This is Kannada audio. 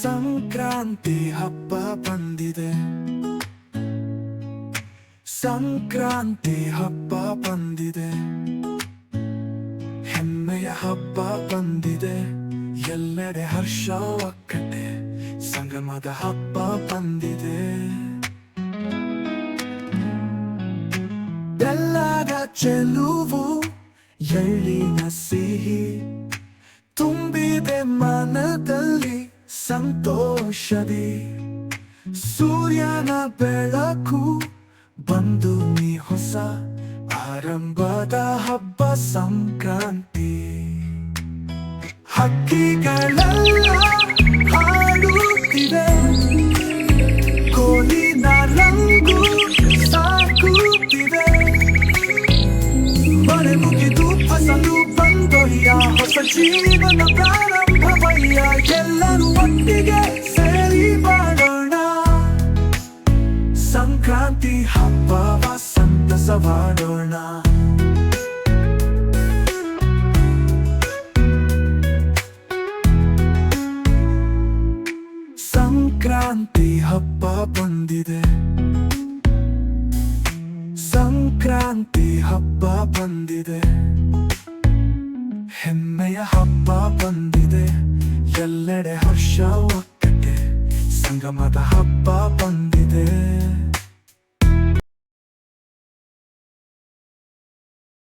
ಸಂಕ್ರಾಂತಿ ಹಬ್ಬ ಬಂದಿದೆ, ಸಂಕ್ರಾಂತಿ ಹಬ್ಬ ಬಂದಿದೆ, ಹೆಮ್ಮೆಯ ಹಬ್ಬ ಬಂದಿದೆ. ಎಲ್ಲೆಡೆ ಹರ್ಷ ಒಕ್ಕಟ್ಟೆ ಸಂಗಮದ ಹಬ್ಬ ಬಂದಿದೆ. ಬೆಲ್ಲದ ಚೆಲುವು ಎಳ್ಳಿನ ಸಿಹಿ ತುಂಬಿದೆ ಮನದಲ್ಲಿ ಸಂತೋಷದಿ. ಸೂರ್ಯನ ಬೆಳಕು ಬಂದು ನೀ ಹೊಸ ಆರಂಭದ ಹಬ್ಬ ಸಂಕ್ರಾಂತಿ. ಹಕ್ಕಿಗಳೆಲ್ಲ ಹಾಡುತ್ತಿವೆ, ಕೋಲಿನ ರಂಗು ಸಾಕುತ್ತಿವೆ. ಮಳೆ ಮುಗಿದು ಫಸಲು ಬಂದೊಯ್ಯ, ಹೊಸ ಜೀವನ ಪ್ರಾರಂಭವಯ್ಯ. ಎಲ್ಲರೂ ಒಟ್ಟಿಗೆ ಸೇರಿ ಬಾಳೋಣ, ಸಂಕ್ರಾಂತಿ ಹಬ್ಬವ ಸಂತಸವಾಡೋಣ. ಸಂಕ್ರಾಂತಿ ಹಬ್ಬ ಬಂದಿದೆ, ಸಂಕ್ರಾಂತಿ ಹಬ್ಬ ಬಂದಿದೆ, ಹೆಮ್ಮೆಯ ಹಬ್ಬ ಬಂದಿದೆ. ಎಲ್ಲೆಡೆ ಹರ್ಷ ಒಕ್ಕಟ್ಟೆ ಸಂಗಮದ ಹಬ್ಬ ಬಂದಿದೆ.